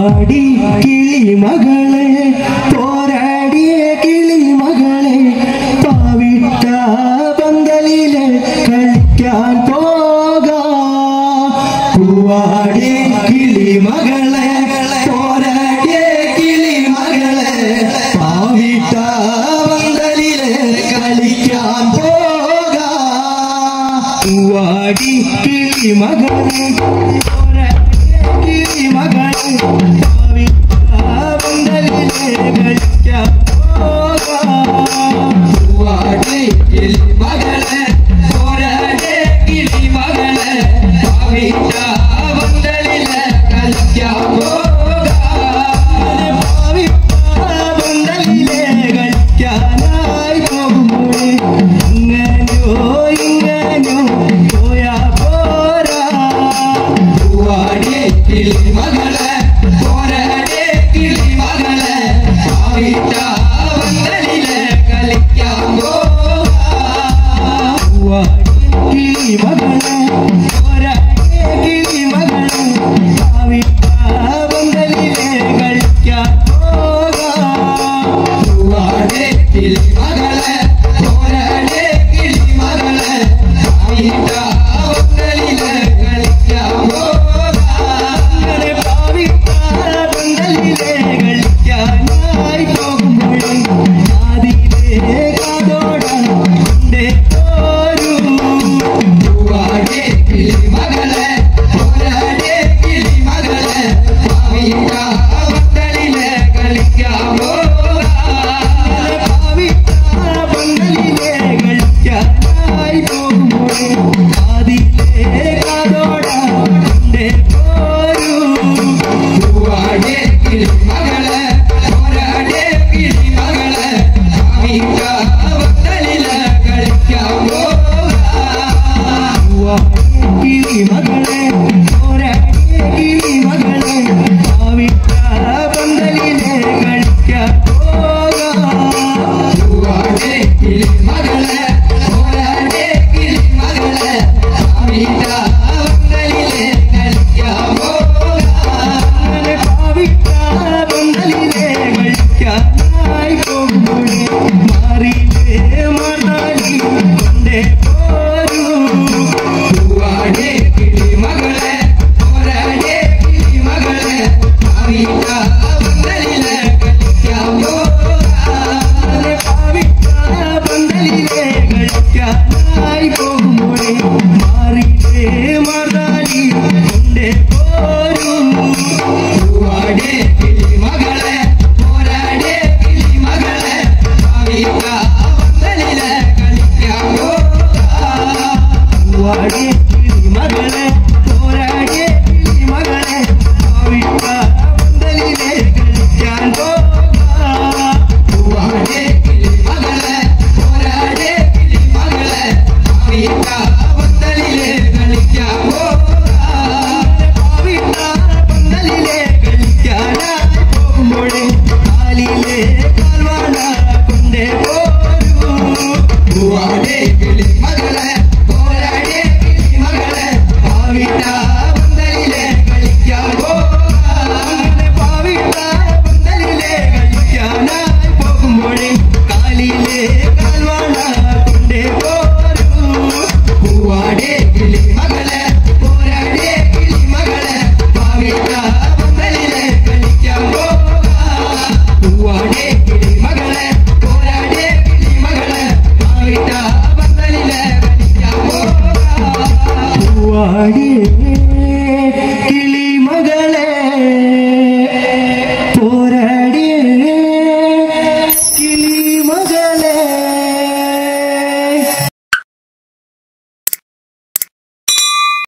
പൂവാടി കിളി മകളെ പോരാടിയ കിളി മകളെ പാവിട്ട പന്തലിലെ കളിക്കാൻ പോകാം പൂവാടി കിളി മകളെ പോരാടിയ കിളി മകളെ പാവിട്ട പന്തലിലെ കളിക്കാൻ പോകാം പൂവാടി കിളി മകളെ കിളി മകളെ പന്തലിലെ കളിക്കാൻ പോകാം പൂവാടി കിളി മകളെ പോരാടിയ കിളി മകളെ പാവിട്ട പന്തലിലെ കളിക്കാൻ പോകാം പന്തലിലെ കളിക്കാനായി പോകുമ്പോൾ ഇങ്ങനെയോ ഇങ്ങനെയോ പോയാ പോരാ പൂവാടി കിളി മകളെ പോരാടിയ കിളി മകളെ പാവിട്ട പന്തലിലെ കളിക്കാൻ പോകാം പൂവാടി കിളി മകളെ പോരാടിയ കിളി മകളെ പാവിട്ട പന്തലിലെ കളിക്കാൻ പോകാം പൂവാടി കിളി മകളെ പോരാടിയ കിളി മകളെ പാവിട്ട പന്തലിലെ കളിക്കാൻ പോകാം പാവിട്ട പന്തലിലെ കളിക്കാനായി പോകുമ്പോൾ ആദിയിലെ കാതോടാൻ കൊണ്ടേ പോരൂ പൂവാടി കിളി മകളെ പോരാടിയ കിളി മകളെ പാവിട്ട പന്തലിലെ കളിക്കാൻ പോകാം പാവിട്ട പന്തലിലെ കളിക്കാനായി പോകുമ്പോൾ ആദിയിലെ കാതോടാൻ കൊണ്ടേ പോരൂ പൂവാടി കിളി മകളെ പോരാടിയ കിളി മകളെ പാവിട്ട പന്തലിലെ കളിക്കാൻ പോകാം പൂവാടി കിളി മകളെ പോരാടിയ കിളി മകളെ പാവിട്ട പന്തലിലെ കളിക്കാൻ പോകാം പൂവാടി കിളി മകളെ പോരാടിയ കിളി മകളെ പാവിട്ട പന്തലിലെ കളിക്കാൻ പോകാം പാവിട്ട പന്തലിലെ കളിക്കാനായി പോകുമ്പോൾ മാറിയിലെ മാറാലി കൊണ്ടേ പോരൂ പൂവാടി കിളി മകളെ പോരാടിയ കിളി മകളെ പാവിട്ട പന്തലിലെ കളിക്കാൻ പോകാം പാവിട്ട പന്തലിലെ കളിക്കാനായി പോകുമ്പോൾ മാറിയിലെ മാറാലി കൊണ്ടേ പോരൂ പൂവാടി കിളി മകളെ പോരാടിയ കിളി മകളെ പാവിട്ട പന്തലിലെ കളിക്കാൻ പോകാം പൂവാടി കിളി മകളെ പോരാടിയ കിളി മകളെ പാവിട്ട പന്തലിലെ കളിക്കാൻ പോകാം പൂവാടി കിളി മകളെ പോരാടിയ കിളി മകളെ പാവിട്ട പന്തലിലെ കളിക്കാൻ പോകാം പാവിട്ട പന്തലിലെ കളിക്കാനായി പോകുമ്പോൾ കാലിലെ കാൽവാട കൊണ്ടേ പോരൂ പൂവാടി കിളി